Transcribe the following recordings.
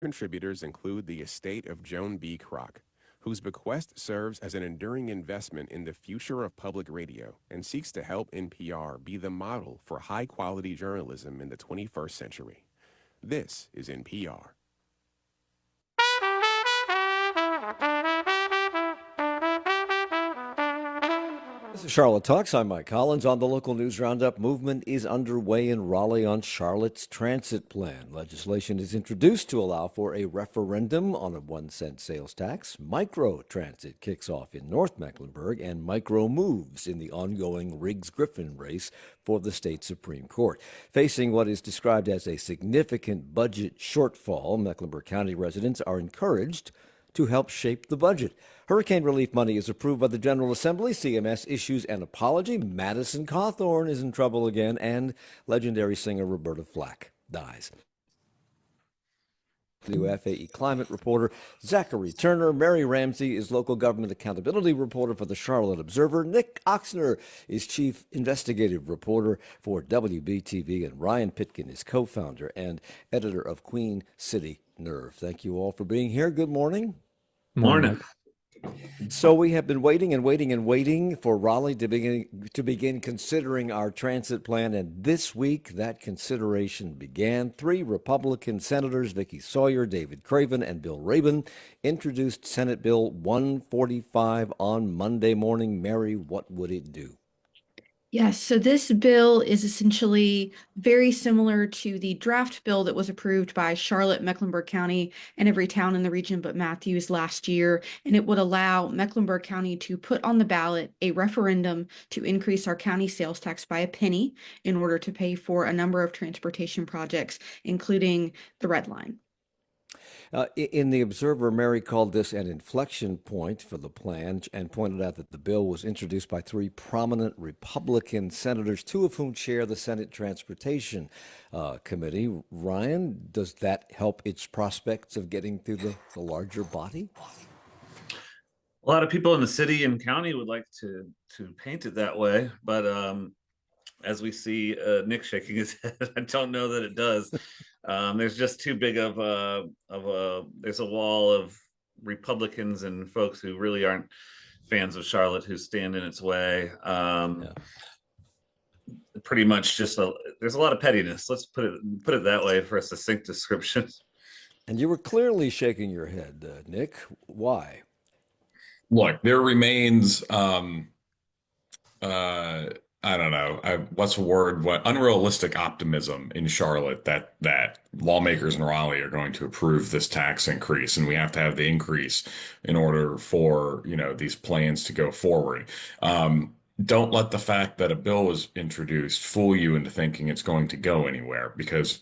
Contributors include the estate of Joan B. Kroc, whose bequest serves as an enduring investment in the future of public radio and seeks to help NPR be the model for high-quality journalism in the 21st century. This is NPR. This is Charlotte Talks. I'm Mike Collins. On the local news roundup, movement is underway in Raleigh on Charlotte's transit plan. Legislation is introduced to allow for a referendum on a 1-cent sales tax. Micro transit kicks off in North Mecklenburg, and micro moves in the ongoing Riggs-Griffin race for the state Supreme Court. Facing what is described as a significant budget shortfall, Mecklenburg County residents are encouraged to help shape the budget. Hurricane relief money is approved by the General Assembly. CMS issues an apology. Madison Cawthorn is in trouble again, and legendary singer Roberta Flack dies. WFAE climate reporter Zachary Turner. Mary Ramsey is local government accountability reporter for the Charlotte Observer. Nick Ochsner is chief investigative reporter for WBTV, and Ryan Pitkin is co-founder and editor of Queen City Nerve. Thank you all for being here. Good morning. Morning. So we have been waiting and waiting and waiting for Raleigh to begin considering our transit plan, and this week that consideration began. 3 Republican senators, Vicky Sawyer, David Craven, and Bill Rabin, introduced Senate Bill 145 on Monday morning. Mary, what would it do? Yes, so this bill is essentially very similar to the draft bill that was approved by Charlotte-Mecklenburg County and every town in the region but Matthews last year, and it would allow Mecklenburg County to put on the ballot a referendum to increase our county sales tax by a penny in order to pay for a number of transportation projects, including the Red Line. In the Observer, Mary called this an inflection point for the plan and pointed out that the bill was introduced by 3 prominent Republican senators, 2 of whom chair the Senate Transportation Committee. Ryan, does that help its prospects of getting through the larger body? A lot of people in the city and county would like to paint it that way, but as we see Nick shaking his head, I don't know that it does. There's just too big of there's a wall of Republicans and folks who really aren't fans of Charlotte who stand in its way. Pretty much just there's a lot of pettiness. Let's put it that way for a succinct description. And you were clearly shaking your head, Nick. Why? Look, there remains I don't know. What's the word? What unrealistic optimism in Charlotte that lawmakers in Raleigh are going to approve this tax increase, and we have to have the increase in order for these plans to go forward. Don't let the fact that a bill was introduced fool you into thinking it's going to go anywhere, because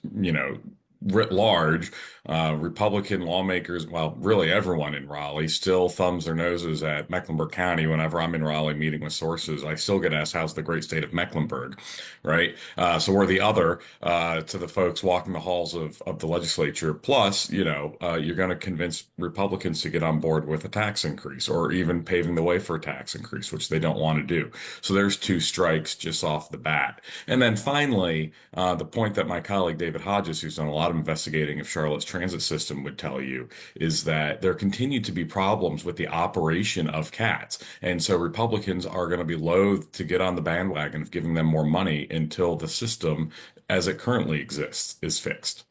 writ large, Republican lawmakers, well, really everyone in Raleigh, still thumbs their noses at Mecklenburg County. Whenever I'm in Raleigh meeting with sources, I still get asked, how's the great state of Mecklenburg, right? So we're the other to the folks walking the halls of the legislature. Plus, you're going to convince Republicans to get on board with a tax increase, or even paving the way for a tax increase, which they don't want to do. So there's 2 strikes just off the bat. And then finally, the point that my colleague David Hodges, who's done a lot of investigating of Charlotte's transit system, would tell you is that there continue to be problems with the operation of CATs. And so Republicans are going to be loath to get on the bandwagon of giving them more money until the system as it currently exists is fixed.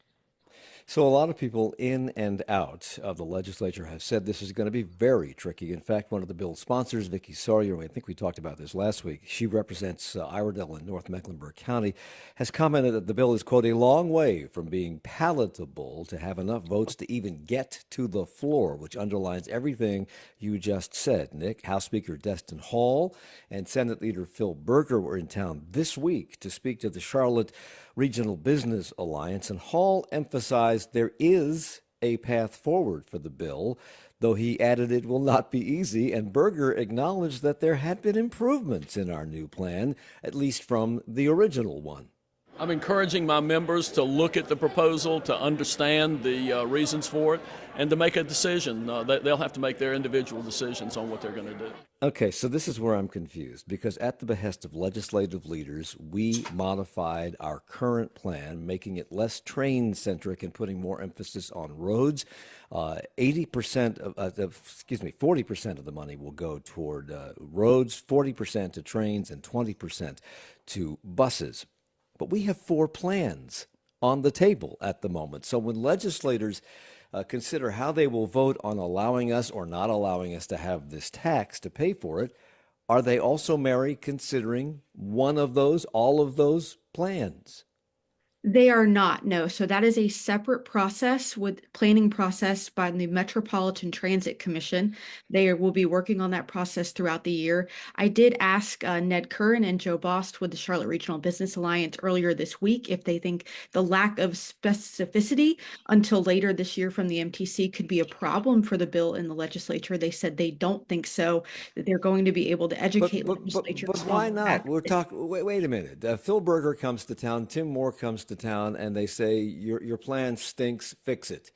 So a lot of people in and out of the legislature have said this is going to be very tricky. In fact, one of the bill's sponsors, Vicky Sawyer, I think we talked about this last week, she represents Iredell in North Mecklenburg County, has commented that the bill is, quote, a long way from being palatable to have enough votes to even get to the floor, which underlines everything you just said, Nick. House Speaker Destin Hall and Senate Leader Phil Berger were in town this week to speak to the Charlotte Regional Business Alliance, and Hall emphasized there is a path forward for the bill, though he added it will not be easy, and Berger acknowledged that there had been improvements in our new plan, at least from the original one. I'm encouraging my members to look at the proposal, to understand the reasons for it, and to make a decision. They'll have to make their individual decisions on what they're going to do. Okay, so this is where I'm confused because at the behest of legislative leaders, we modified our current plan, making it less train-centric and putting more emphasis on roads. 40% of the money will go toward roads, 40% to trains, and 20% to buses. But we have 4 plans on the table at the moment. So when legislators consider how they will vote on allowing us or not allowing us to have this tax to pay for it, are they also, Mary, considering one of those, all of those plans? They are not, no. So that is a separate process with planning process by the Metropolitan Transit Commission. They will be working on that process throughout the year. I did ask Ned Curran and Joe Bost with the Charlotte Regional Business Alliance earlier this week if they think the lack of specificity until later this year from the MTC could be a problem for the bill in the legislature. They said they don't think so, that they're going to be able to educate legislatures. But why not? We're talking. Wait a minute. Phil Berger comes to town. Tim Moore comes to town, and they say your plan stinks. Fix it.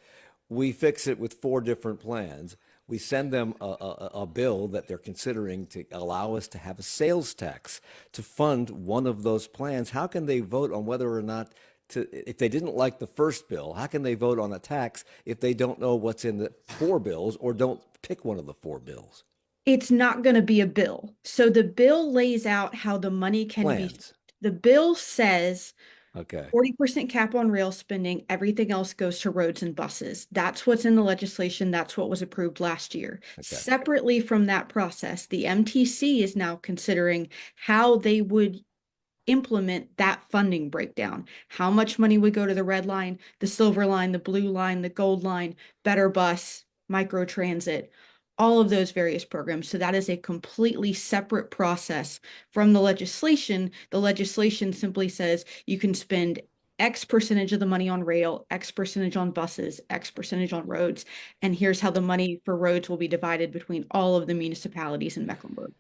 We fix it with 4 different plans. We send them a bill that they're considering to allow us to have a sales tax to fund one of those plans. How can they vote on whether or not if they didn't like the first bill? How can they vote on a tax if they don't know what's in the 4 bills or don't pick one of the 4 bills? It's not going to be a bill. So the bill lays out how the money can be. The bill says 40% cap on rail spending, everything else goes to roads and buses. That's what's in the legislation. That's what was approved last year. Separately from that process, the MTC is now considering how they would implement that funding breakdown. How much money would go to the red line, the silver line, the blue line, the gold line, Better Bus, microtransit, all of those various programs. So that is a completely separate process from the legislation. The legislation simply says you can spend X percentage of the money on rail, X percentage on buses, X percentage on roads. And here's how the money for roads will be divided between all of the municipalities in Mecklenburg.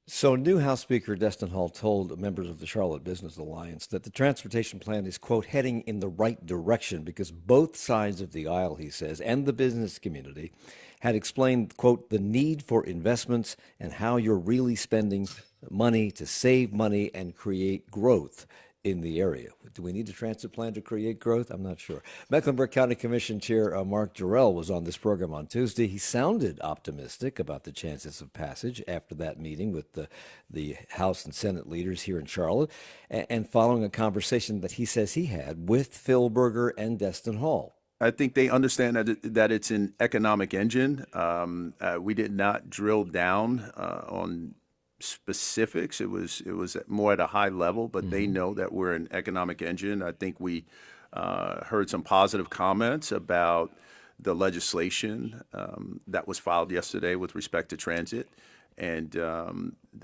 So new House Speaker Destin Hall told members of the Charlotte Business Alliance that the transportation plan is, quote, heading in the right direction because both sides of the aisle, he says, and the business community had explained, quote, the need for investments and how you're really spending money to save money and create growth in the area. Do we need a transit plan to create growth? I'm not sure. Mecklenburg County Commission Chair Mark Jarrell was on this program on Tuesday. He sounded optimistic about the chances of passage after that meeting with the House and Senate leaders here in Charlotte and following a conversation that he says he had with Phil Berger and Destin Hall. I think they understand that it's an economic engine. We did not drill down on specifics. It was more at a high level, but they know that we're an economic engine. I think we heard some positive comments about the legislation that was filed yesterday with respect to transit. And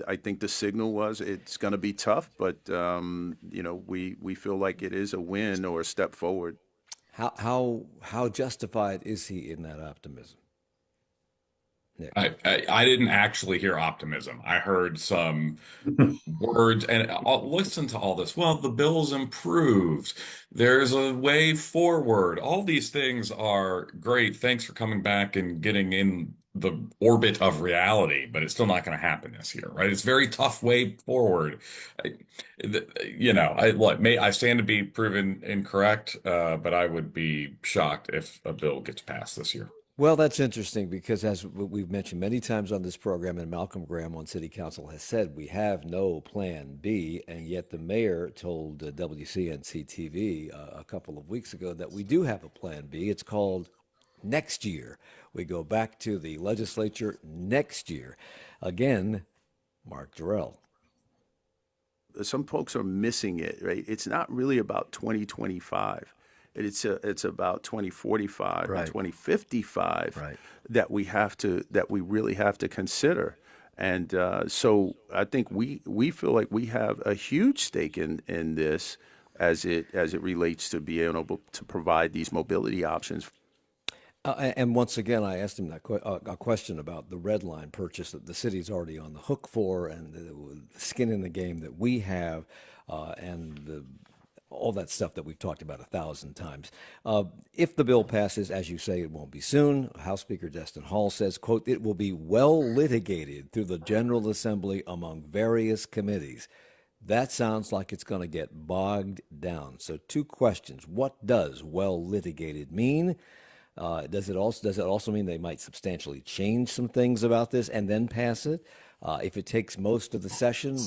I think the signal was it's going to be tough, but we feel like it is a win or a step forward. How justified is he in that optimism? Nick. I didn't actually hear optimism. I heard some words, and I'll listen to all this. Well, the bill's improved. There's a way forward. All these things are great. Thanks for coming back and getting in the orbit of reality, but it's still not going to happen this year, right? It's a very tough way forward. I stand to be proven incorrect, but I would be shocked if a bill gets passed this year. Well, that's interesting because as we've mentioned many times on this program, and Malcolm Graham on City Council has said, we have no plan B, and yet the mayor told WCNC-TV a couple of weeks ago that we do have a plan B. It's called next year. We go back to the legislature next year. Again, Mark Jarrell. Some folks are missing it, right? It's not really about 2025. It's about 2045 Right. and 2055 Right. that we really have to consider. And so I think we feel like we have a huge stake in this as it relates to being able to provide these mobility options. And once again, I asked him a question about the red line purchase that the city's already on the hook for, and the skin in the game that we have, and the all that stuff that we've talked about 1,000 times. If the bill passes, as you say, it won't be soon. House Speaker Destin Hall says, quote, it will be well litigated through the General Assembly among various committees. That sounds like it's going to get bogged down. So 2 questions. What does well litigated mean? Does it also mean they might substantially change some things about this and then pass it? If it takes most of the session,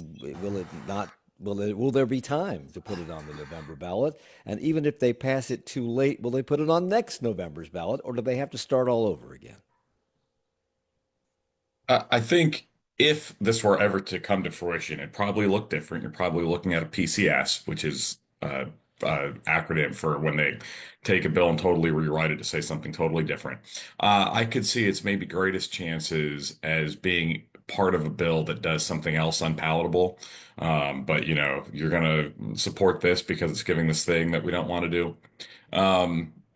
will it not? Will there be time to put it on the November ballot? And even if they pass it too late, will they put it on next November's ballot, or do they have to start all over again? I think if this were ever to come to fruition, it'd probably look different. You're probably looking at a PCS, which is acronym for when they take a bill and totally rewrite it to say something totally different. I could see its maybe greatest chances as being part of a bill that does something else unpalatable. But you're going to support this because it's giving this thing that we don't want to do.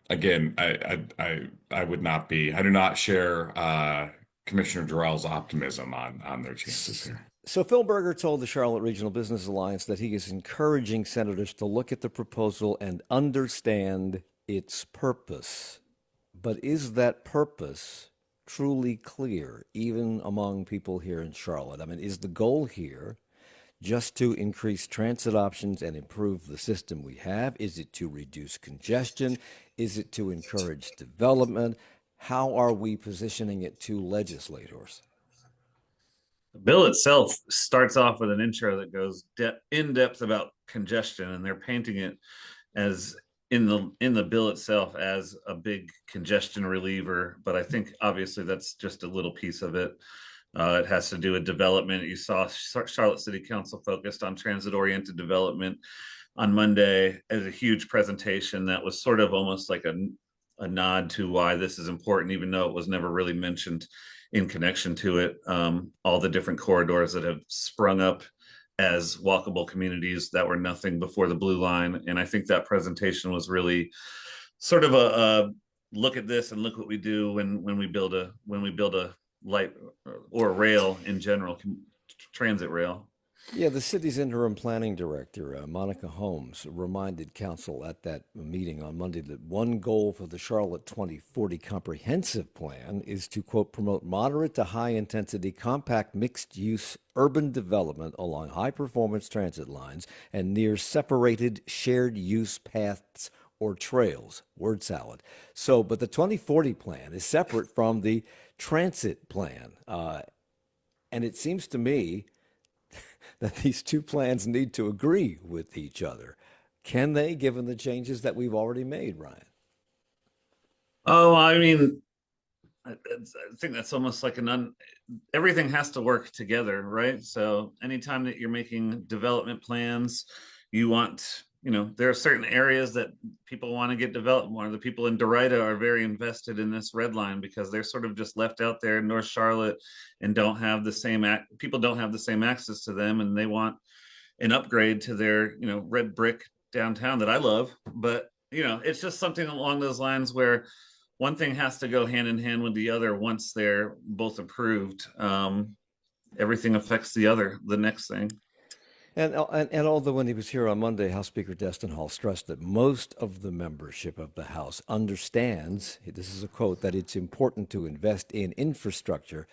Again, I would not be. I do not share Commissioner Jarrell's optimism on their chances here. So Phil Berger told the Charlotte Regional Business Alliance that he is encouraging senators to look at the proposal and understand its purpose. But is that purpose truly clear, even among people here in Charlotte? I mean, is the goal here just to increase transit options and improve the system we have? Is it to reduce congestion? Is it to encourage development? How are we positioning it to legislators? The bill itself starts off with an intro that goes in depth about congestion, and they're painting it as in the bill itself as a big congestion reliever. But I think obviously that's just a little piece of it. It has to do with development. You saw Charlotte City Council focused on transit-oriented development on Monday as a huge presentation that was sort of almost like a nod to why this is important, even though it was never really mentioned in connection to it. All the different corridors that have sprung up as walkable communities that were nothing before the blue line. And I think that presentation was really sort of a look at this and look what we do when we build a light or rail in general, transit rail. Yeah, the city's interim planning director, Monica Holmes, reminded council at that meeting on Monday that one goal for the Charlotte 2040 comprehensive plan is to, quote, promote moderate to high-intensity, compact, mixed-use urban development along high-performance transit lines and near separated shared-use paths or trails. Word salad. So, but the 2040 plan is separate from the transit plan. And it seems to me that these 2 plans need to agree with each other. Can they, given the changes that we've already made, Ryan? Oh, I mean, I think that's almost like everything has to work together, right? So anytime that you're making development plans, you want, there are certain areas that people want to get developed more. The people in Derrida are very invested in this red line because they're sort of just left out there in North Charlotte and people don't have the same access to them, and they want an upgrade to their, red brick downtown that I love. But, it's just something along those lines where one thing has to go hand in hand with the other. Once they're both approved, everything affects the next thing. And although when he was here on Monday, House Speaker Destin Hall stressed that most of the membership of the House understands, this is a quote, that it's important to invest in infrastructure,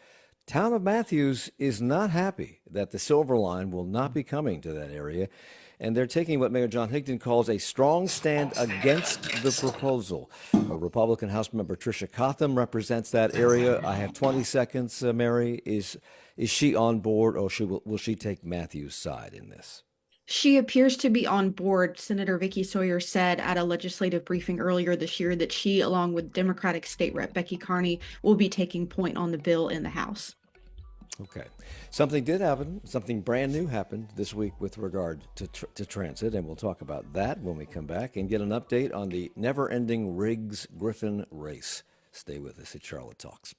Town of Matthews is not happy that the Silver Line will not be coming to that area, and they're taking what Mayor John Higdon calls a strong stand against the proposal. Republican House member Tricia Cotham represents that area. I have 20 seconds, Mary. Is she on board, or will she take Matthews' side in this? She appears to be on board. Senator Vicky Sawyer said at a legislative briefing earlier this year that she, along with Democratic State Rep Becky Carney, will be taking point on the bill in the House. Okay. Something did happen. Something brand new happened this week with regard to transit, and we'll talk about that when we come back and get an update on the never-ending Riggs-Griffin race. Stay with us at Charlotte Talks.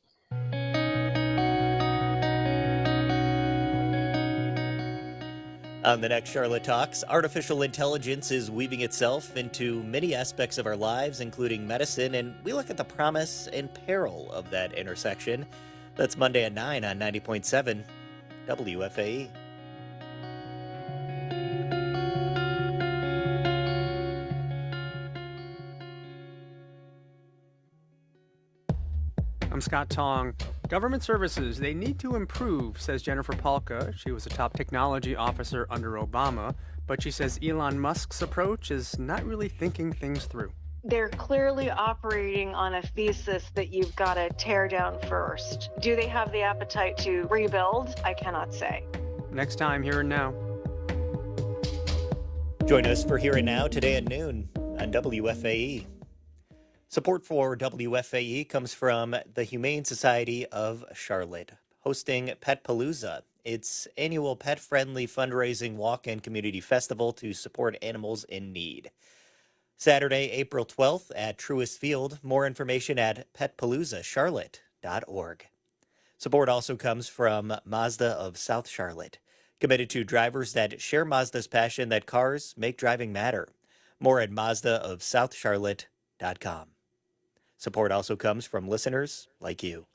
On the next Charlotte Talks, artificial intelligence is weaving itself into many aspects of our lives, including medicine, and we look at the promise and peril of that intersection. That's Monday at 9 on 90.7 WFAE. I'm Scott Tong. Government services, they need to improve, says Jennifer Palka. She was a top technology officer under Obama, but she says Elon Musk's approach is not really thinking things through. They're clearly operating on a thesis that you've got to tear down first. Do they have the appetite to rebuild? I cannot say. Next time, Here and Now. Join us for Here and Now today at noon on WFAE. Support for WFAE comes from the Humane Society of Charlotte, hosting Pet Palooza, its annual pet-friendly fundraising walk and community festival to support animals in need. Saturday, April 12th at Truist Field. More information at petpaloozacharlotte.org. Support also comes from Mazda of South Charlotte, committed to drivers that share Mazda's passion that cars make driving matter. More at mazdaofsouthcharlotte.com. Support also comes from listeners like you.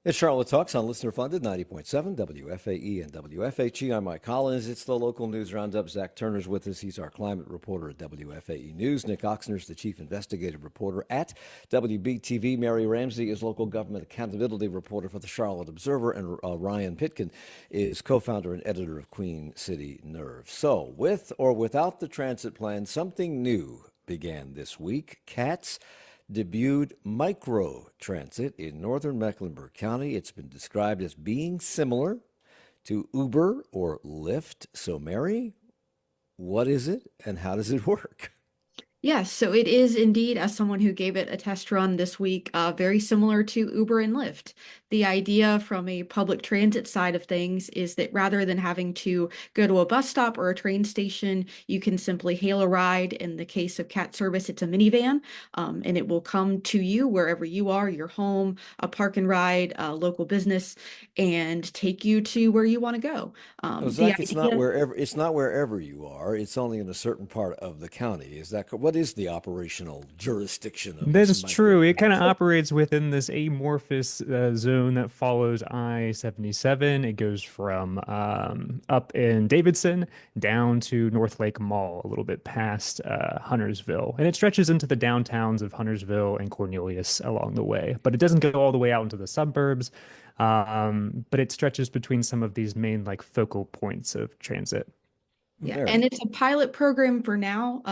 It's Charlotte Talks on listener-funded 90.7 WFAE and WFHE. I'm Mike Collins. It's the local news roundup. Zach Turner's with us. He's our climate reporter at WFAE News. Nick Ochsner's the chief investigative reporter at WBTV. Mary Ramsey is local government accountability reporter for the Charlotte Observer. And Ryan Pitkin is co-founder and editor of Queen City Nerve. So, with or without the transit plan, something new began this week. CATS debuted micro-transit in northern Mecklenburg County. It's been described as being similar to Uber or Lyft. So, Mary, what is it and how does it work? Yes, so it is indeed, as someone who gave it a test run this week, very similar to Uber and Lyft. The idea from a public transit side of things is that rather than having to go to a bus stop or a train station, you can simply hail a ride. In the case of CAT service, it's a minivan, and it will come to you wherever you are, your home, a park and ride, a local business, and take you to where you want to go. Zach, it's not wherever you are. It's only in a certain part of the county. Is that what is the operational jurisdiction of That this is true. It kind of operates within this amorphous zone that follows I-77. It goes from up in Davidson down to North Lake Mall, a little bit past Huntersville. And it stretches into the downtowns of Huntersville and Cornelius along the way. But it doesn't go all the way out into the suburbs. But it stretches between some of these main focal points of transit. Yeah, and it's a pilot program for now.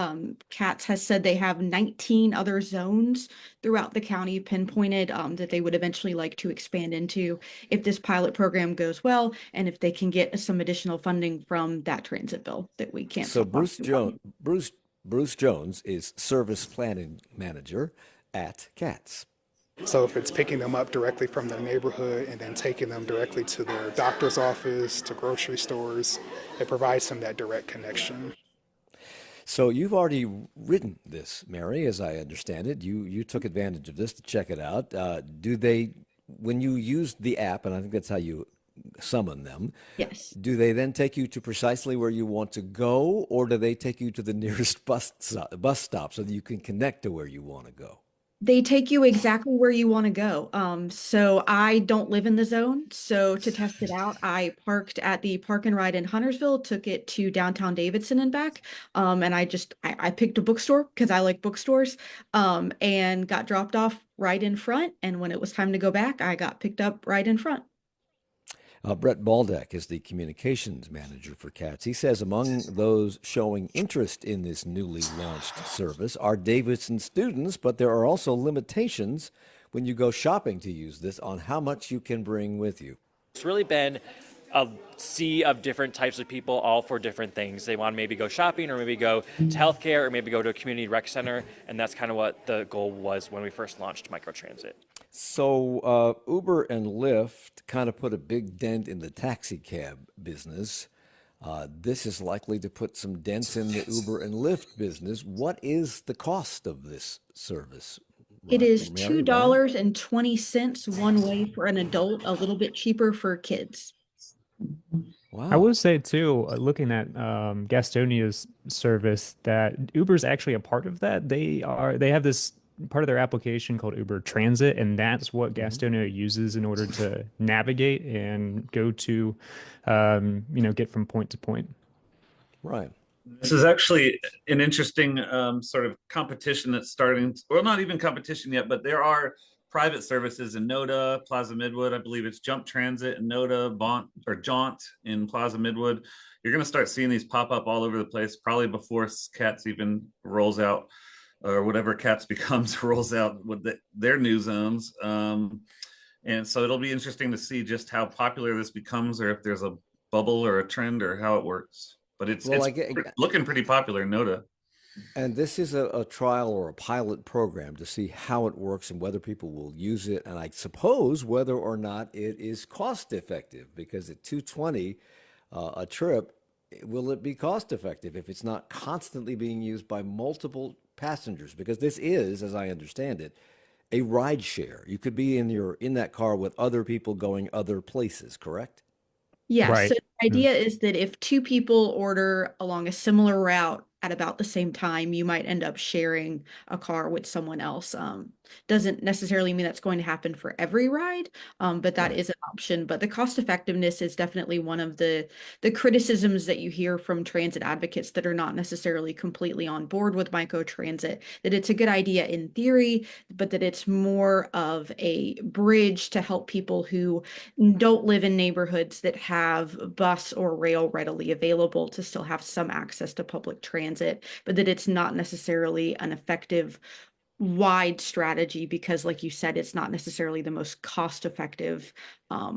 CATS has said they have 19 other zones throughout the county pinpointed that they would eventually like to expand into if this pilot program goes well and if they can get some additional funding from that transit bill that we can't. So Bruce Jones is service planning manager at CATS. So if it's picking them up directly from their neighborhood and then taking them directly to their doctor's office, to grocery stores, it provides them that direct connection. So you've already written this, Mary, as I understand it. You took advantage of this to check it out. When you use the app, and I think that's how you summon them, yes, do they then take you to precisely where you want to go, or do they take you to the nearest bus stop so that you can connect to where you want to go? They take you exactly where you want to go. So I don't live in the zone. So to test it out, I parked at the park and ride in Huntersville, took it to downtown Davidson and back. And I picked a bookstore because I like bookstores, and got dropped off right in front. And when it was time to go back, I got picked up right in front. Brett Baldeck is the communications manager for CATS. He says among those showing interest in this newly launched service are Davidson students, but there are also limitations when you go shopping to use this on how much you can bring with you. It's really been a sea of different types of people, all for different things. They want to maybe go shopping or maybe go to healthcare or maybe go to a community rec center. And that's kind of what the goal was when we first launched microtransit. So Uber and Lyft kind of put a big dent in the taxi cab business. This is likely to put some dents in the Uber and Lyft business. What is the cost of this service? It is $2.20 one way for an adult, a little bit cheaper for kids. Wow. I would say too, looking at Gastonia's service, that Uber's actually a part of that. They have this part of their application called Uber Transit, and that's what Gastonia uses in order to navigate and go to, get from point to point. Right. This is actually an interesting sort of competition that's starting. Well, not even competition yet, but there are private services in NODA, Plaza Midwood. I believe it's Jump Transit in NODA, Jaunt in Plaza Midwood. You're going to start seeing these pop up all over the place, probably before CATS even rolls out, or whatever CATS becomes rolls out with their new zones. And so it'll be interesting to see just how popular this becomes, or if there's a bubble or a trend, or how it works. But it's looking pretty popular in NODA. And this is a trial or a pilot program to see how it works and whether people will use it, and I suppose whether or not it is cost effective, because at $220 a trip, will it be cost effective if it's not constantly being used by multiple passengers? Because this is, as I understand it, a ride share. You could be in that car with other people going other places, correct? Yeah, Right. so the idea is that if two people order along a similar route at about the same time, you might end up sharing a car with someone else. Doesn't necessarily mean that's going to happen for every ride, but that is an option. But the cost effectiveness is definitely one of the criticisms that you hear from transit advocates that are not necessarily completely on board with microtransit, that it's a good idea in theory, but that it's more of a bridge to help people who don't live in neighborhoods that have bus or rail readily available to still have some access to public transit, but that it's not necessarily an effective wide strategy because, like you said, it's not necessarily the most cost-effective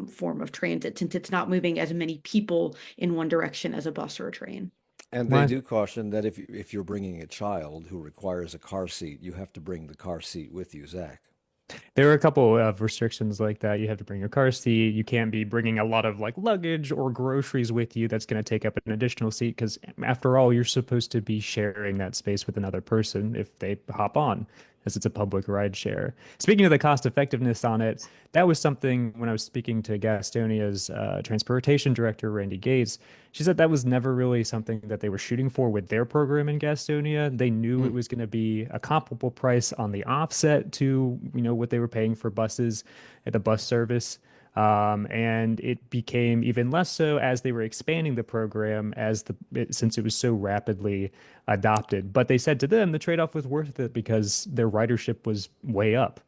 form of transit, since it's not moving as many people in one direction as a bus or a train. And they do caution that if you're bringing a child who requires a car seat, you have to bring the car seat with you, Zach. There are a couple of restrictions like that. You have to bring your car seat. You can't be bringing a lot of like luggage or groceries with you. That's going to take up an additional seat because after all, you're supposed to be sharing that space with another person if they hop on, as it's a public ride share. Speaking of the cost effectiveness on it, that was something when I was speaking to Gastonia's transportation director, Randy Gates. She said that was never really something that they were shooting for with their program in Gastonia. They knew it was going to be a comparable price on the offset to, what they were paying for buses at the bus service. And it became even less so as they were expanding the program since it was so rapidly adopted. But they said to them the trade-off was worth it because their ridership was way up.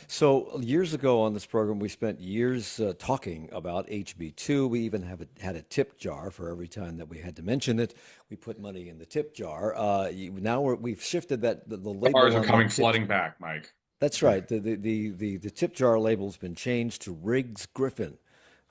So years ago on this program, we spent years talking about HB2. We even had a tip jar for every time that we had to mention it. We put money in the tip jar. Now we've shifted that the label. Cars are coming flooding back, Mike. That's right. The tip jar label's been changed to Riggs Griffin,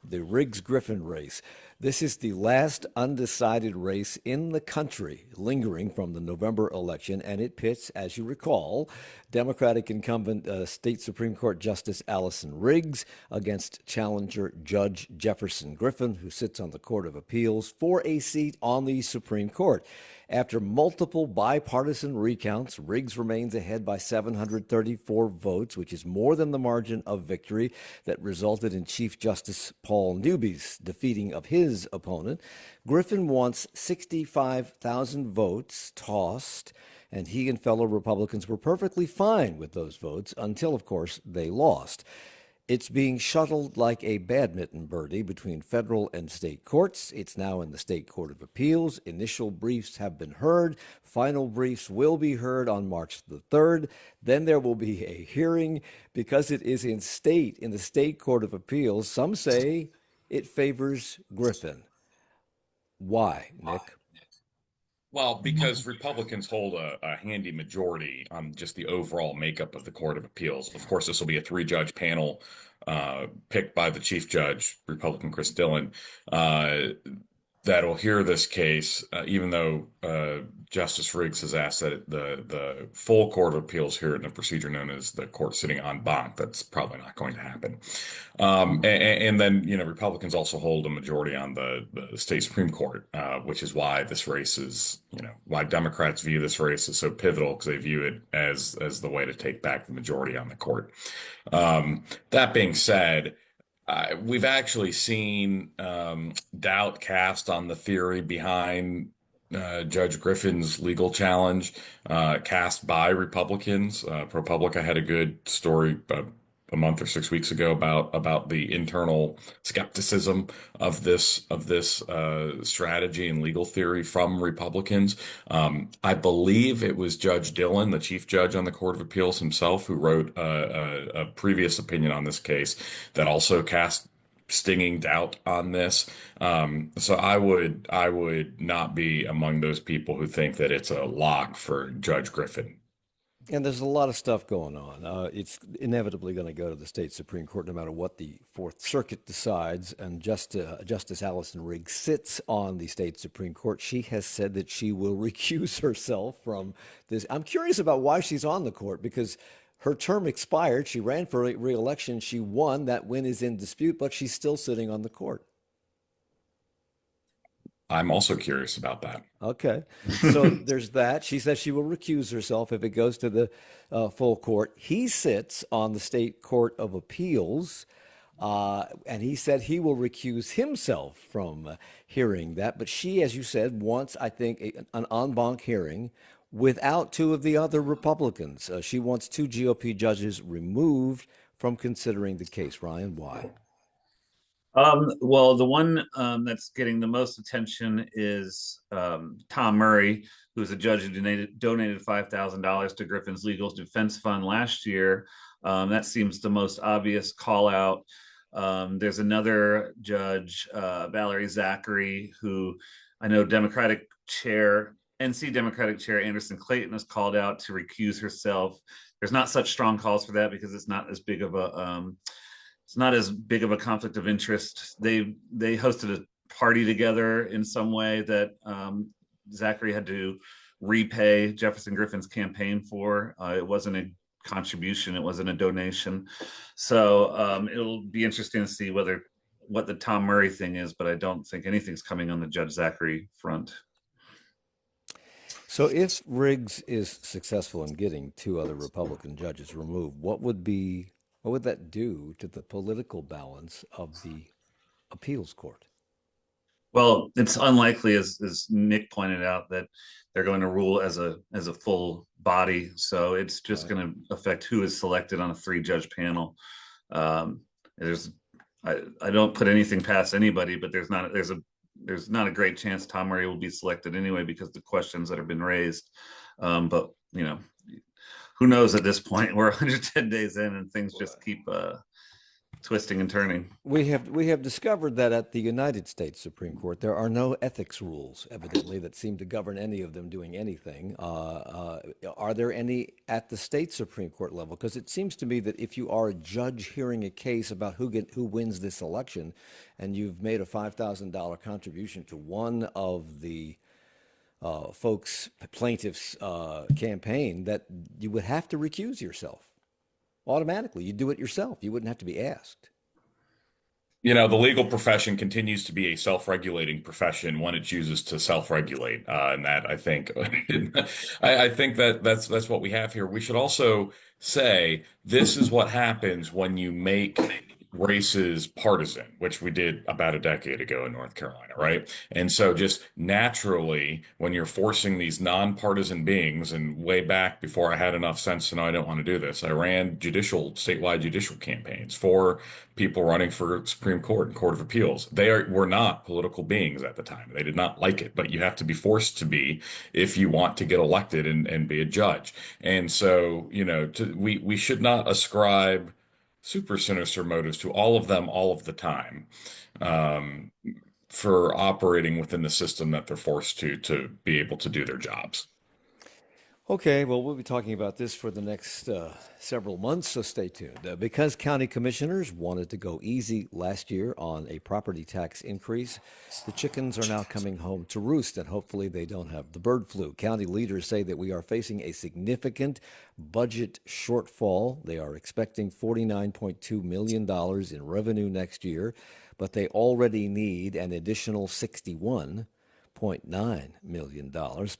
the Riggs Griffin race. This is the last undecided race in the country, lingering from the November election, and it pits, as you recall, Democratic incumbent State Supreme Court Justice Allison Riggs against challenger Judge Jefferson Griffin, who sits on the Court of Appeals for a seat on the Supreme Court. After multiple bipartisan recounts, Riggs remains ahead by 734 votes, which is more than the margin of victory that resulted in Chief Justice Paul Newby's defeating of his opponent. Griffin wants 65,000 votes tossed, and he and fellow Republicans were perfectly fine with those votes until, of course, they lost. It's being shuttled like a badminton birdie between federal and state courts. It's now in the State Court of Appeals. Initial briefs have been heard. Final briefs will be heard on March the 3rd. Then there will be a hearing because it is in the State Court of Appeals. Some say it favors Griffin. Why, Nick? Well, because Republicans hold a handy majority on just the overall makeup of the Court of Appeals. Of course, this will be a 3-judge panel picked by the chief judge, Republican Chris Dillon, that'll hear this case, even though Justice Riggs has asked that the full Court of Appeals hear it in a procedure known as the court sitting en banc. That's probably not going to happen. And then, Republicans also hold a majority on the state Supreme Court, which is why this race is, why Democrats view this race as so pivotal, because they view it as the way to take back the majority on the court. That being said, we've actually seen doubt cast on the theory behind Judge Griffin's legal challenge cast by Republicans. ProPublica had a good story a month or 6 weeks ago about the internal skepticism of this strategy and legal theory from Republicans. I believe it was Judge Dillon, the chief judge on the Court of Appeals himself, who wrote a previous opinion on this case that also cast stinging doubt on this. So I would not be among those people who think that it's a lock for Judge Griffin. And there's a lot of stuff going on. It's inevitably going to go to the state Supreme Court no matter what the Fourth Circuit decides. And Justice Allison Riggs sits on the state Supreme Court. She has said that she will recuse herself from this. I'm curious about why she's on the court, because her term expired. She ran for re-election. She won. That win is in dispute, but she's still sitting on the court. I'm also curious about that. Okay. So there's that. She says she will recuse herself if it goes to the full court. He sits on the state court of appeals, and he said he will recuse himself from hearing that. But she, as you said, wants, I think, an en banc hearing without two of the other Republicans. She wants two GOP judges removed from considering the case. Ryan, why? Well, the one that's getting the most attention is Tom Murray, who's a judge who donated $5,000 to Griffin's legal defense fund last year. That seems the most obvious call out. There's another judge, Valerie Zachary, who I know NC Democratic Chair Anderson Clayton has called out to recuse herself. There's not such strong calls for that because it's not as big of a conflict of interest. They hosted a party together in some way that Zachary had to repay Jefferson Griffin's campaign for. It wasn't a contribution, it wasn't a donation. So it'll be interesting to see what the Tom Murray thing is, but I don't think anything's coming on the Judge Zachary front. So if Riggs is successful in getting two other Republican judges removed, what would that do to the political balance of the appeals court? Well, it's unlikely, as Nick pointed out, that they're going to rule as a full body. So it's just going to affect who is selected on a 3-judge panel. I don't put anything past anybody, but there's not a great chance Tom Murray will be selected anyway because of the questions that have been raised. But who knows at this point? We're 110 days in and things just keep twisting and turning. We have discovered that at the United States Supreme Court, there are no ethics rules, evidently, that seem to govern any of them doing anything. Are there any at the state Supreme Court level? Because it seems to me that if you are a judge hearing a case about who wins this election, and you've made a $5,000 contribution to one of the plaintiff's campaign, that you would have to recuse yourself automatically. You do it yourself. You wouldn't have to be asked. The legal profession continues to be a self-regulating profession when it chooses to self-regulate, and that I think, I think that's what we have here. We should also say this is what happens when you make races partisan, which we did about a decade ago in North Carolina, right? And so just naturally, when you're forcing these nonpartisan beings, and way back before I had enough sense to know I don't want to do this, I ran statewide judicial campaigns for people running for Supreme Court and Court of Appeals. Were not political beings at the time. They did not like it, but you have to be forced to be if you want to get elected and be a judge. And so, we should not ascribe super sinister motives to all of them all of the time for operating within the system that they're forced to be able to do their jobs. Okay, well, we'll be talking about this for the next several months, so stay tuned. Because county commissioners wanted to go easy last year on a property tax increase, the chickens are now coming home to roost, and hopefully they don't have the bird flu. County leaders say that we are facing a significant budget shortfall. They are expecting $49.2 million in revenue next year, but they already need an additional $61.9 million.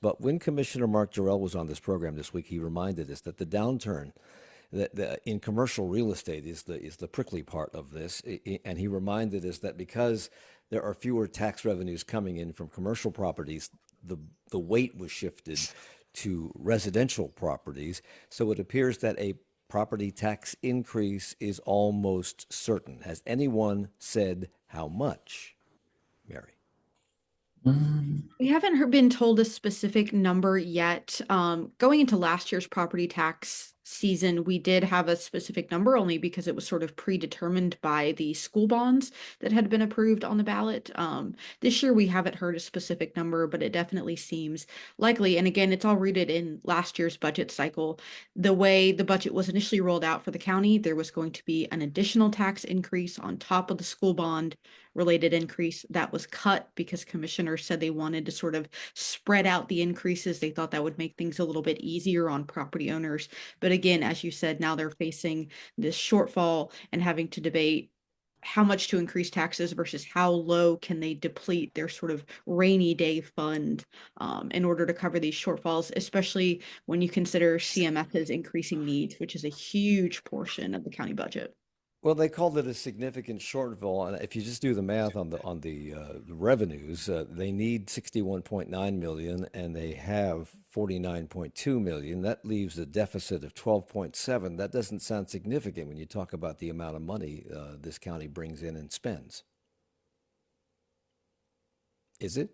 But when Commissioner Mark Jarrell was on this program this week, he reminded us that the downturn in commercial real estate is the prickly part of this. And he reminded us that because there are fewer tax revenues coming in from commercial properties, the weight was shifted to residential properties. So it appears that a property tax increase is almost certain. Has anyone said how much? Mary. We haven't been told a specific number yet. Going into last year's property tax season, we did have a specific number only because it was sort of predetermined by the school bonds that had been approved on the ballot. This year, we haven't heard a specific number, but it definitely seems likely. And again, it's all rooted in last year's budget cycle. The way the budget was initially rolled out for the county, there was going to be an additional tax increase on top of the school bond related increase that was cut because commissioners said they wanted to sort of spread out the increases. They thought that would make things a little bit easier on property owners. But again, as you said, now they're facing this shortfall and having to debate how much to increase taxes versus how low can they deplete their sort of rainy day fund in order to cover these shortfalls, especially when you consider CMS's increasing needs, which is a huge portion of the county budget. Well, they called it a significant shortfall, and if you just do the math on the revenues, they need 61.9 million, and they have 49.2 million. That leaves a deficit of 12.7. That doesn't sound significant when you talk about the amount of money this county brings in and spends. Is it?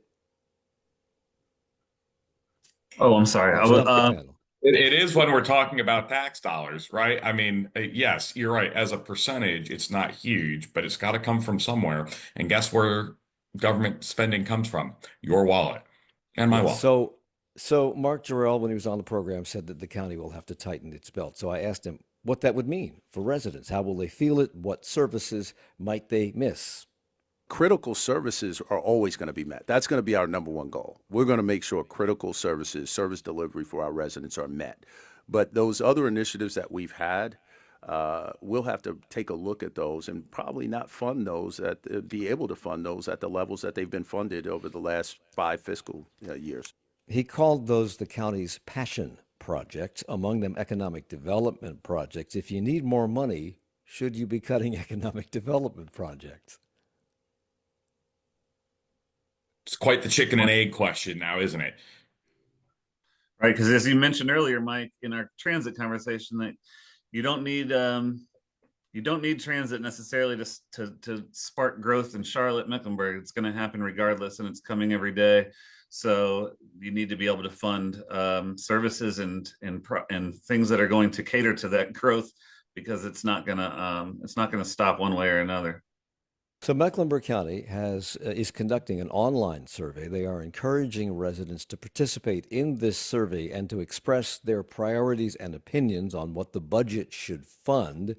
Oh, I'm sorry. It is when we're talking about tax dollars, right? I mean, yes, you're right. As a percentage, it's not huge, but it's got to come from somewhere. And guess where government spending comes from? Your wallet and my wallet. So Mark Jarrell, when he was on the program, said that the county will have to tighten its belt. So I asked him what that would mean for residents. How will they feel it? What services might they miss? Critical services are always going to be met. That's going to be our number one goal. We're going to make sure critical services, service delivery for our residents are met. But those other initiatives that we've had, we'll have to take a look at those and probably not fund those, be able to fund those at the levels that they've been funded over the last 5 fiscal years. He called those the county's passion projects, among them economic development projects. If you need more money, should you be cutting economic development projects? It's quite the chicken and egg question now, isn't it? Right, because as you mentioned earlier, Mike, in our transit conversation, that you don't need transit necessarily to spark growth in Charlotte-Mecklenburg. It's going to happen regardless, and it's coming every day. So you need to be able to fund services and things that are going to cater to that growth, because it's not gonna stop one way or another. So Mecklenburg County is conducting an online survey. They are encouraging residents to participate in this survey and to express their priorities and opinions on what the budget should fund.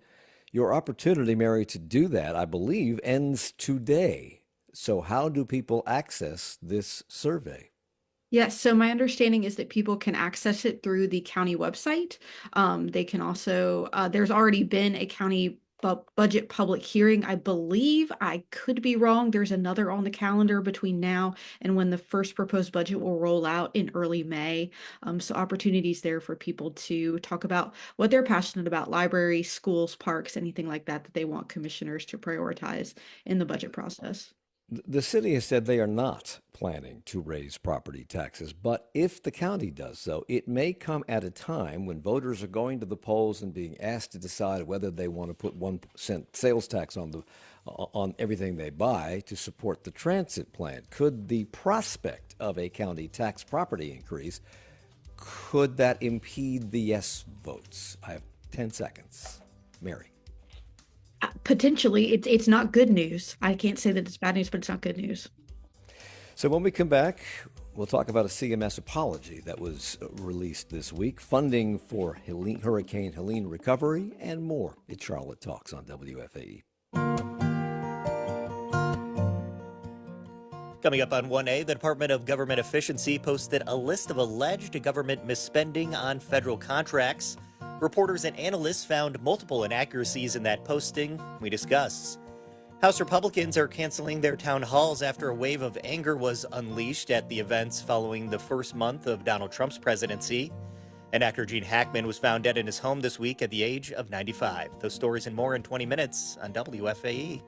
Your opportunity, Mary, to do that, I believe, ends today. So how do people access this survey? Yes, so my understanding is that people can access it through the county website. They can also, there's already been a county budget public hearing. I believe, I could be wrong, there's another on the calendar between now and when the first proposed budget will roll out in early May. So opportunities there for people to talk about what they're passionate about: libraries, schools, parks, anything like that they want commissioners to prioritize in the budget process. The city has said they are not planning to raise property taxes, but if the county does so, it may come at a time when voters are going to the polls and being asked to decide whether they want to put 1% sales tax on everything they buy to support the transit plan. Could the prospect of a county tax property increase, could that impede the yes votes? I have 10 seconds. Mary. Potentially, it's not good news. I can't say that it's bad news, but it's not good news. So when we come back, we'll talk about a CMS apology that was released this week, funding for Hurricane Helene recovery, and more. It's Charlotte Talks on WFAE. Coming up on 1A, the Department of Government Efficiency posted a list of alleged government misspending on federal contracts. Reporters and analysts found multiple inaccuracies in that posting. We discuss. House Republicans are canceling their town halls after a wave of anger was unleashed at the events following the first month of Donald Trump's presidency. And actor Gene Hackman was found dead in his home this week at the age of 95. Those stories and more in 20 minutes on WFAE.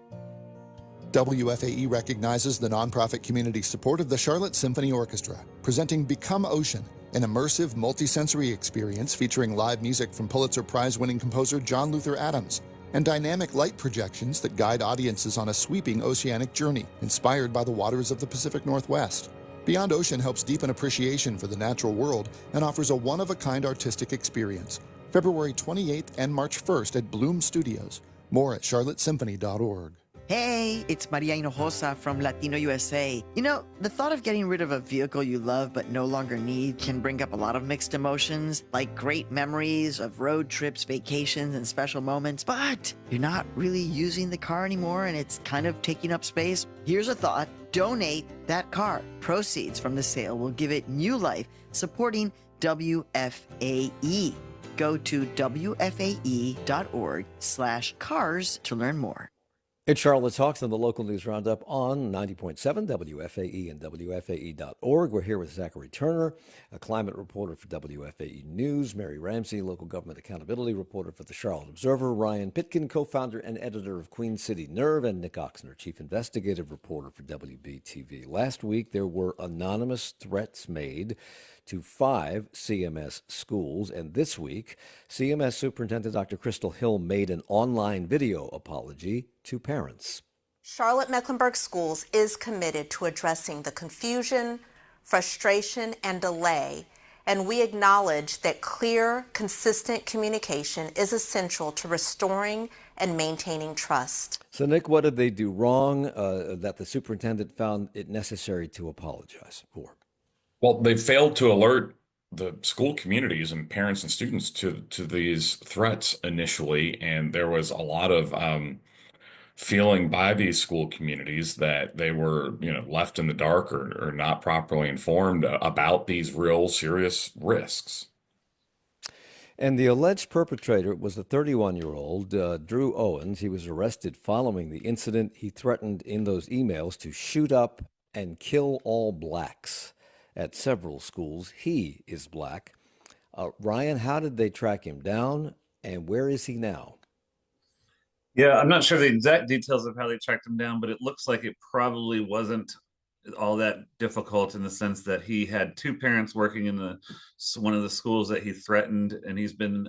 WFAE recognizes the nonprofit community support of the Charlotte Symphony Orchestra, presenting Become Ocean, an immersive multisensory experience featuring live music from Pulitzer Prize-winning composer John Luther Adams, and dynamic light projections that guide audiences on a sweeping oceanic journey inspired by the waters of the Pacific Northwest. Beyond Ocean helps deepen appreciation for the natural world and offers a one-of-a-kind artistic experience. February 28th and March 1st at Bloom Studios. More at charlottesymphony.org. Hey, it's Maria Hinojosa from Latino USA. You know, the thought of getting rid of a vehicle you love but no longer need can bring up a lot of mixed emotions, like great memories of road trips, vacations, and special moments, but you're not really using the car anymore and it's kind of taking up space. Here's a thought. Donate that car. Proceeds from the sale will give it new life, supporting WFAE. Go to WFAE.org/cars to learn more. It's Charlotte Talks on the local news roundup on 90.7 WFAE and WFAE.org. We're here with Zachary Turner, a climate reporter for WFAE News, Mary Ramsey, local government accountability reporter for the Charlotte Observer, Ryan Pitkin, co-founder and editor of Queen City Nerve, and Nick Ochsner, chief investigative reporter for WBTV. Last week, there were anonymous threats made to 5 CMS schools, and this week, CMS Superintendent Dr. Crystal Hill made an online video apology to parents. Charlotte-Mecklenburg Schools is committed to addressing the confusion, frustration, and delay, and we acknowledge that clear, consistent communication is essential to restoring and maintaining trust. So, Nick, what did they do wrong that the superintendent found it necessary to apologize for? Well, they failed to alert the school communities and parents and students to these threats initially, and there was a lot of feeling by these school communities that they were, left in the dark or not properly informed about these real serious risks. And the alleged perpetrator was the 31-year-old Drew Owens. He was arrested following the incident. He threatened in those emails to shoot up and kill all blacks at several schools. He is black. Ryan, how did they track him down, and where is he now? Yeah, I'm not sure the exact details of how they tracked him down, but it looks like it probably wasn't all that difficult in the sense that he had 2 parents working in one of the schools that he threatened, and he's been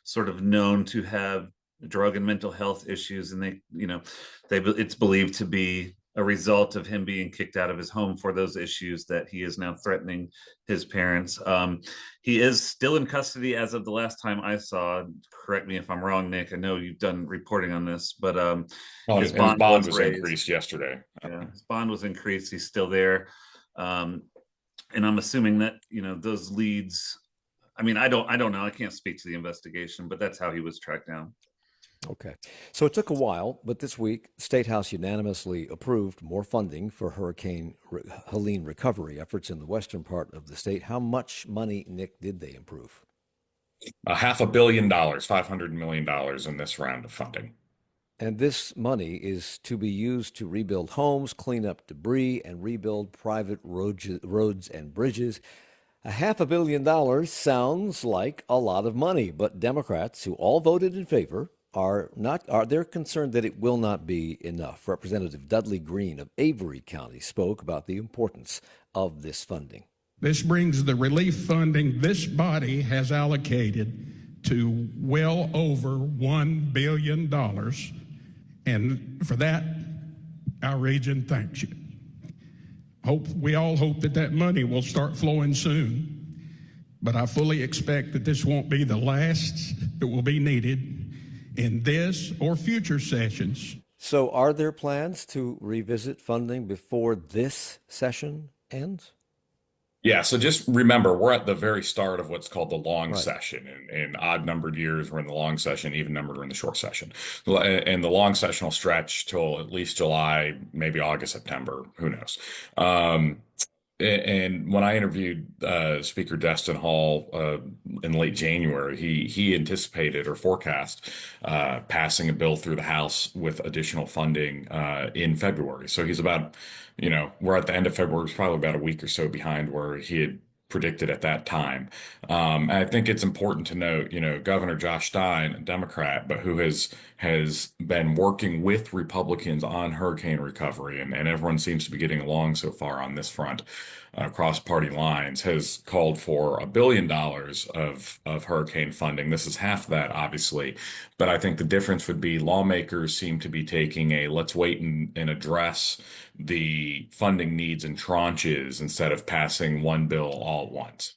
sort of known to have drug and mental health issues, and it's believed to be a result of him being kicked out of his home for those issues that he is now threatening his parents. He is still in custody as of the last time I saw. Correct me if I'm wrong, Nick. I know you've done reporting on this, but his bond was increased yesterday. Yeah, his bond was increased. He's still there. And I'm assuming that, those leads, I don't know. I can't speak to the investigation, but that's how he was tracked down. Okay. So it took a while, but this week, the State House unanimously approved more funding for Hurricane Helene recovery efforts in the western part of the state. How much money, Nick, did they approve? $500 million, $500 million in this round of funding. And this money is to be used to rebuild homes, clean up debris, and rebuild private roads and bridges. $500 million sounds like a lot of money, but Democrats, who all voted in favor, they're concerned that it will not be enough. Representative Dudley Green of Avery County spoke about the importance of this funding. This brings the relief funding this body has allocated to well over $1 billion. And for that, our region thanks you. We all hope that money will start flowing soon, but I fully expect that this won't be the last that will be needed in this or future sessions. So are there plans to revisit funding before this session ends? Yeah, so just remember, we're at the very start of what's called the long session. In odd-numbered years, we're in the long session, even-numbered, we're in the short session. And the long session will stretch till at least July, maybe August, September, who knows. And when I interviewed Speaker Destin Hall in late January, he anticipated or forecast passing a bill through the House with additional funding in February. So he's about, we're at the end of February, he's probably about a week or so behind where he had predicted at that time. And I think it's important to note, Governor Josh Stein, a Democrat, but who has been working with Republicans on hurricane recovery, and everyone seems to be getting along so far on this front across party lines, has called for $1 billion of hurricane funding. This is half that, obviously, but I think the difference would be lawmakers seem to be taking a let's wait and address the funding needs in tranches instead of passing one bill all at once.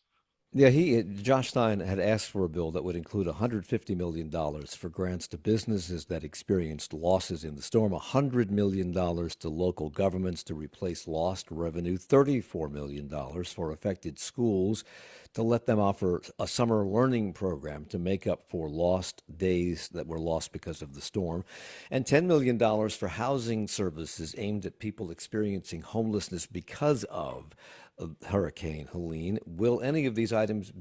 Yeah, Josh Stein had asked for a bill that would include $150 million for grants to businesses that experienced losses in the storm, $100 million to local governments to replace lost revenue, $34 million for affected schools to let them offer a summer learning program to make up for lost days that were lost because of the storm, and $10 million for housing services aimed at people experiencing homelessness because of Hurricane Helene. Will any of these items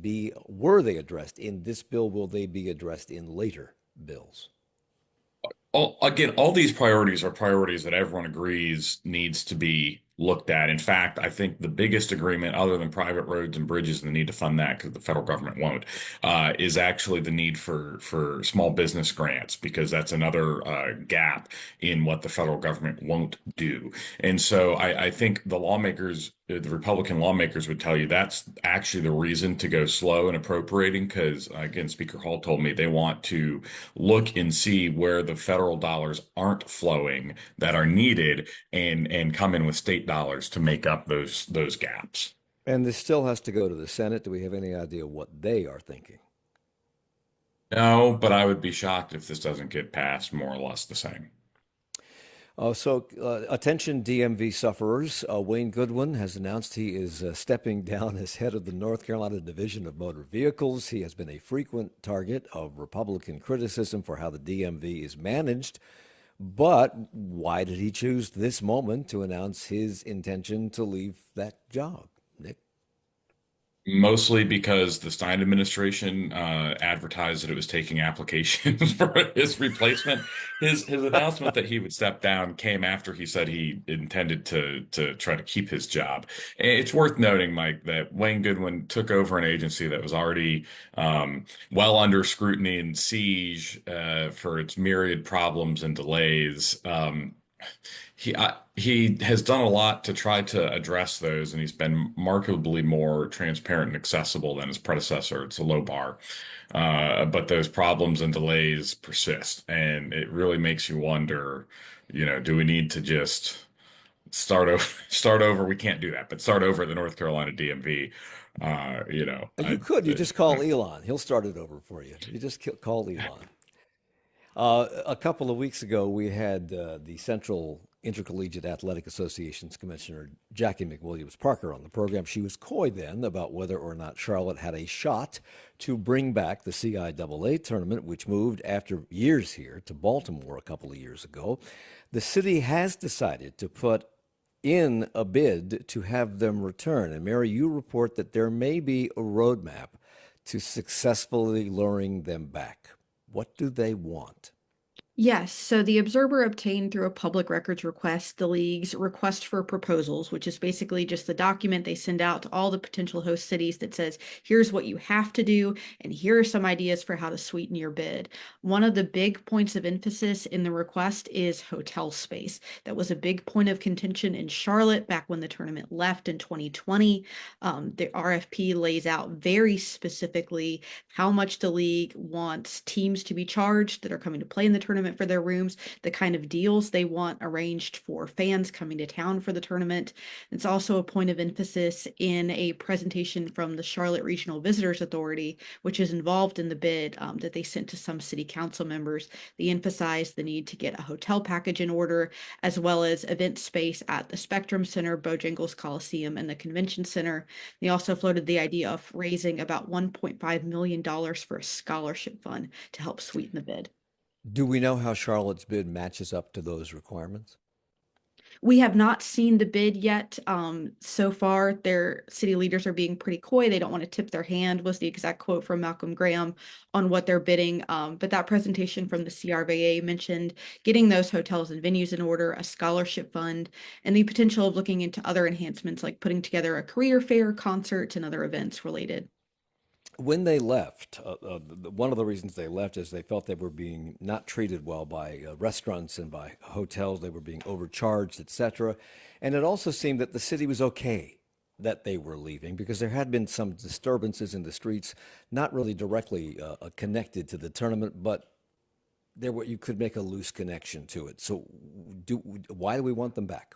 were they addressed in this bill? Will they be addressed in later bills? Again, all these priorities are priorities that everyone agrees needs to be looked at. In fact, I think the biggest agreement, other than private roads and bridges and the need to fund that because the federal government won't, is actually the need for small business grants, because that's another gap in what the federal government won't do. And so I think the Republican lawmakers would tell you that's actually the reason to go slow in appropriating, because, again, Speaker Hall told me they want to look and see where the federal dollars aren't flowing that are needed and come in with state dollars to make up those gaps. And this still has to go to the Senate. Do we have any idea what they are thinking? No, but I would be shocked if this doesn't get passed more or less the same. Attention DMV sufferers. Wayne Goodwin has announced he is stepping down as head of the North Carolina Division of Motor Vehicles. He has been a frequent target of Republican criticism for how the DMV is managed. But why did he choose this moment to announce his intention to leave that job, Nick? Mostly because the Stein administration advertised that it was taking applications for his replacement. His announcement that he would step down came after he said he intended to try to keep his job. It's worth noting, Mike, that Wayne Goodwin took over an agency that was already well under scrutiny and siege for its myriad problems and delays. He has done a lot to try to address those, and he's been markedly more transparent and accessible than his predecessor. It's a low bar, but those problems and delays persist, and it really makes you wonder, do we need to just start over? We can't do that, but start over at the North Carolina DMV. You just call Elon. He'll start it over for you. You just call Elon. A couple of weeks ago, we had the Central Intercollegiate Athletic Association's Commissioner Jackie McWilliams Parker on the program. She was coy then about whether or not Charlotte had a shot to bring back the CIAA tournament, which moved after years here to Baltimore a couple of years ago. The city has decided to put in a bid to have them return. And Mary, you report that there may be a roadmap to successfully luring them back. What do they want? Yes, so the Observer obtained through a public records request the league's request for proposals, which is basically just the document they send out to all the potential host cities that says, here's what you have to do, and here are some ideas for how to sweeten your bid. One of the big points of emphasis in the request is hotel space. That was a big point of contention in Charlotte back when the tournament left in 2020. The RFP lays out very specifically how much the league wants teams to be charged that are coming to play in the tournament for their rooms, the kind of deals they want arranged for fans coming to town for the tournament. It's also a point of emphasis in a presentation from the Charlotte Regional Visitors Authority, which is involved in the bid that they sent to some city council members. They emphasized the need to get a hotel package in order, as well as event space at the Spectrum Center, Bojangles Coliseum, and the Convention Center. They also floated the idea of raising about $1.5 million for a scholarship fund to help sweeten the bid. Do we know how Charlotte's bid matches up to those requirements? We have not seen the bid yet. So far, their city leaders are being pretty coy. They don't want to tip their hand, was the exact quote from Malcolm Graham on what they're bidding. But that presentation from the CRVA mentioned getting those hotels and venues in order, a scholarship fund, and the potential of looking into other enhancements like putting together a career fair, concerts, and other events related. When they left, one of the reasons they left is they felt they were being not treated well by restaurants and by hotels. They were being overcharged, etc. And it also seemed that the city was okay that they were leaving because there had been some disturbances in the streets, not really directly connected to the tournament, but you could make a loose connection to it. So why do we want them back?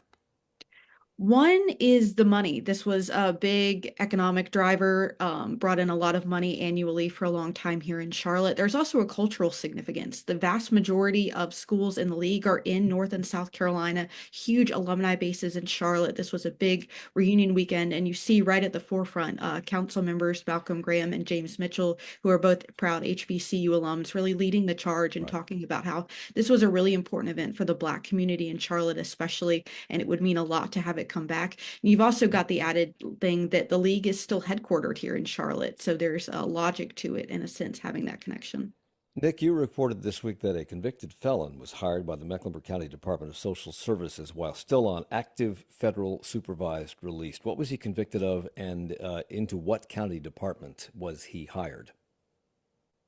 One is the money. This was a big economic driver, brought in a lot of money annually for a long time here in Charlotte. There's also a cultural significance. The vast majority of schools in the league are in North and South Carolina, huge alumni bases in Charlotte. This was a big reunion weekend, and you see right at the forefront, council members Malcolm Graham and James Mitchell, who are both proud HBCU alums, really leading the charge and talking about how this was a really important event for the Black community in Charlotte especially, and it would mean a lot to have it come back. You've also got the added thing that the league is still headquartered here in Charlotte, so there's a logic to it in a sense having that connection. Nick, you reported this week that a convicted felon was hired by the Mecklenburg County Department of Social Services while still on active federal supervised release. What was he convicted of, and into what county department was he hired?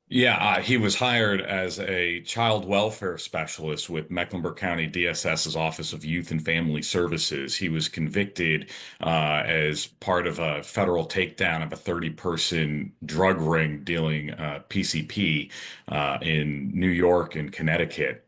Yeah, he was hired as a child welfare specialist with Mecklenburg County DSS's Office of Youth and Family Services. He was convicted as part of a federal takedown of a 30-person drug ring dealing PCP in New York and Connecticut.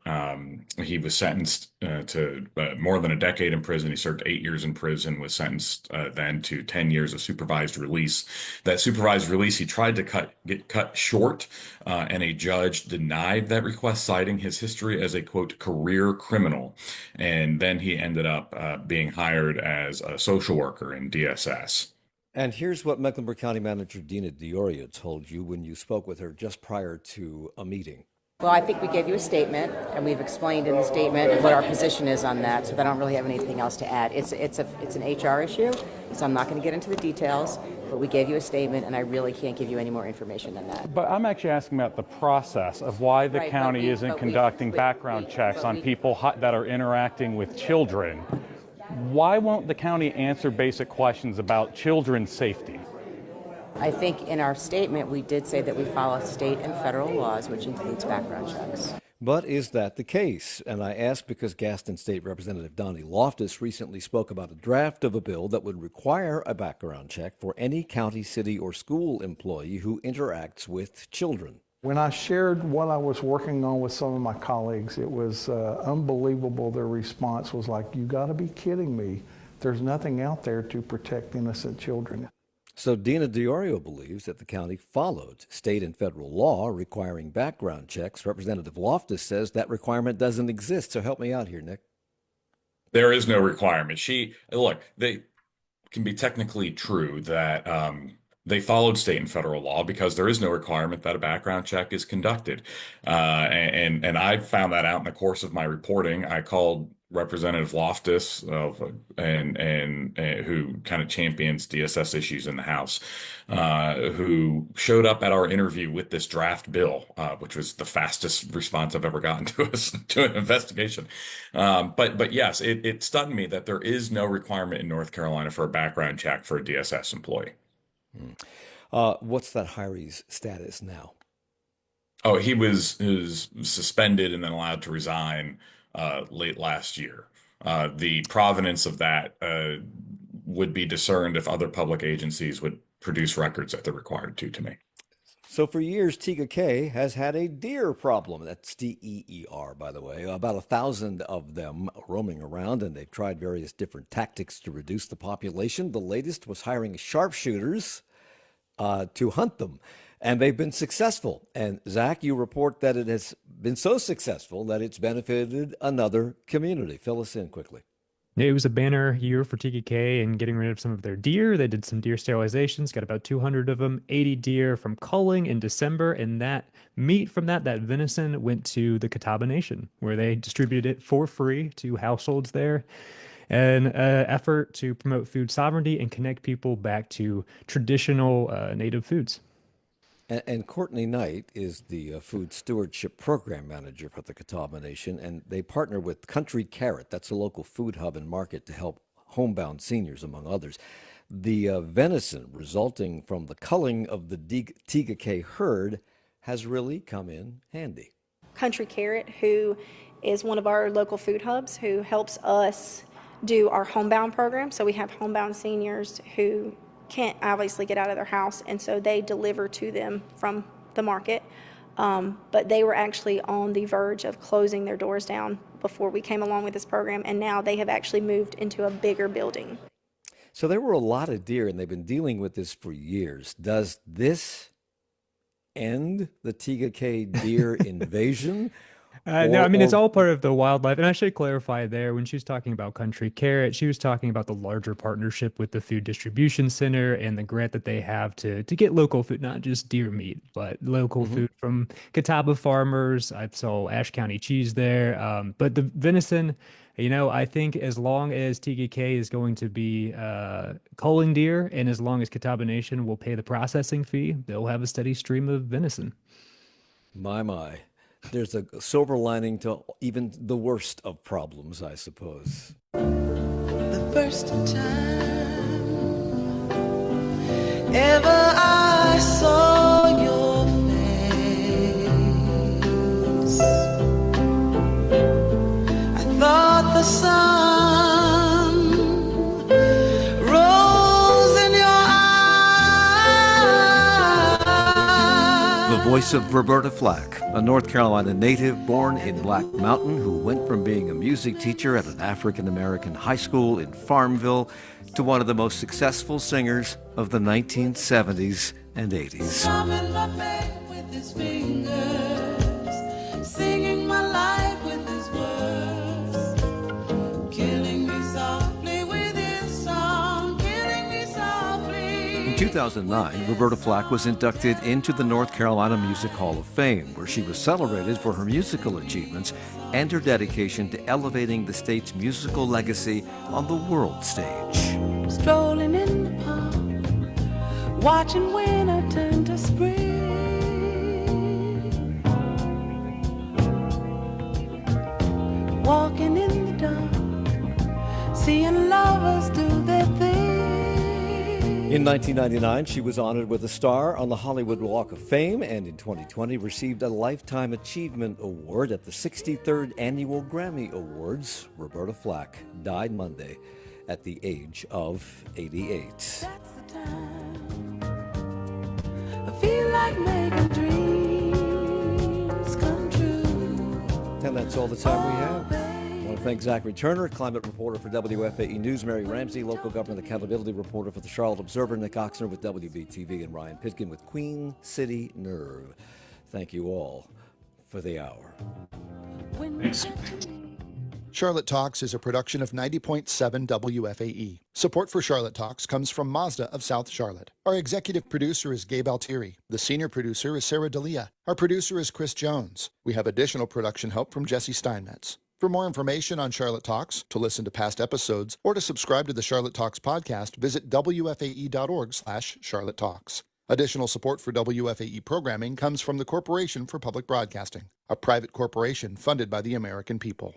He was sentenced to more than a decade in prison. He served 8 years in prison, was sentenced then to 10 years of supervised release. That supervised release, he tried to get cut short. And a judge denied that request, citing his history as a, quote, career criminal. And then he ended up being hired as a social worker in DSS. And here's what Mecklenburg County Manager Dina Diorio told you when you spoke with her just prior to a meeting. Well, I think we gave you a statement, and we've explained in the statement what our position is on that, so I don't really have anything else to add. It's an HR issue, so I'm not going to get into the details, but we gave you a statement, and I really can't give you any more information than that. But I'm actually asking about the process of why the county isn't conducting background checks on people that are interacting with children. Why won't the county answer basic questions about children's safety? I think in our statement, we did say that we follow state and federal laws, which includes background checks. But is that the case? And I ask because Gaston State Representative Donnie Loftus recently spoke about a draft of a bill that would require a background check for any county, city, or school employee who interacts with children. When I shared what I was working on with some of my colleagues, it was unbelievable. Their response was like, "You got to be kidding me. There's nothing out there to protect innocent children." So Dina Diorio believes that the county followed state and federal law requiring background checks. Representative Loftus says that requirement doesn't exist. So help me out here, Nick. There is no requirement. They can be technically true that they followed state and federal law because there is no requirement that a background check is conducted. And I found that out in the course of my reporting. I called Representative Loftus, and who kind of champions DSS issues in the House, who showed up at our interview with this draft bill, which was the fastest response I've ever gotten to an investigation. But yes, it stunned me that there is no requirement in North Carolina for a background check for a DSS employee. What's that hiree's status now? Oh, he was suspended and then allowed to resign late last year. The provenance of that would be discerned if other public agencies would produce records that they're required to me. So for years, TK has had a deer problem. That's DEER, by the way. About 1,000 of them roaming around, and they've tried various different tactics to reduce the population. The latest was hiring sharpshooters to hunt them, and they've been successful. And Zach, you report that it has been so successful that it's benefited another community. Fill us in quickly. It was a banner year for TKK and getting rid of some of their deer. They did some deer sterilizations, got about 200 of them, 80 deer from culling in December. And that meat from that venison went to the Catawba Nation, where they distributed it for free to households there. an effort to promote food sovereignty and connect people back to traditional native foods. And Courtney Knight is the Food Stewardship Program Manager for the Catawba Nation, and they partner with Country Carrot. That's a local food hub and market to help homebound seniors, among others. The venison resulting from the culling of the Tigakay herd has really come in handy. Country Carrot, who is one of our local food hubs, who helps us do our homebound program. So we have homebound seniors who can't obviously get out of their house, and so they deliver to them from the market. But they were actually on the verge of closing their doors down before we came along with this program, and now they have actually moved into a bigger building. So there were a lot of deer, and they've been dealing with this for years. Does this end the Tigakay deer invasion? No, I mean, it's all part of the wildlife. And I should clarify there, when she was talking about Country Carrot, she was talking about the larger partnership with the Food Distribution Center and the grant that they have to get local food, not just deer meat, but local food from Catawba farmers. I saw Ashe County cheese there. But the venison, I think as long as TKK is going to be culling deer, and as long as Catawba Nation will pay the processing fee, they'll have a steady stream of venison. My. There's a silver lining to even the worst of problems, I suppose. The first time ever I saw your face, I thought the sun rose in your eyes. The voice of Roberta Flack, a North Carolina native born in Black Mountain who went from being a music teacher at an African-American high school in Farmville to one of the most successful singers of the 1970s and 80s. Drumming my back with his fingers, singing my life with his words, killing me softly with his song, killing me softly. In 2009, Roberta Flack was inducted into the North Carolina Music Hall of Fame, where she was celebrated for her musical achievements and her dedication to elevating the state's musical legacy on the world stage. Strolling in the park, watching winter turn to spring. Walking in the dark, seeing lovers do their thing. In 1999, she was honored with a star on the Hollywood Walk of Fame, and in 2020 received a Lifetime Achievement Award at the 63rd Annual Grammy Awards. Roberta Flack died Monday at the age of 88. That's the time I feel like making dreams come true. And that's all the time we have. I want to thank Zachary Turner, climate reporter for WFAE News, Mary Ramsey, local government accountability reporter for the Charlotte Observer, Nick Ochsner with WBTV, and Ryan Pitkin with Queen City Nerve. Thank you all for the hour. Thanks. Charlotte Talks is a production of 90.7 WFAE. Support for Charlotte Talks comes from Mazda of South Charlotte. Our executive producer is Gabe Altieri. The senior producer is Sarah D'Elia. Our producer is Chris Jones. We have additional production help from Jesse Steinmetz. For more information on Charlotte Talks, to listen to past episodes, or to subscribe to the Charlotte Talks podcast, visit wfae.org/Charlotte Talks. Additional support for WFAE programming comes from the Corporation for Public Broadcasting, a private corporation funded by the American people.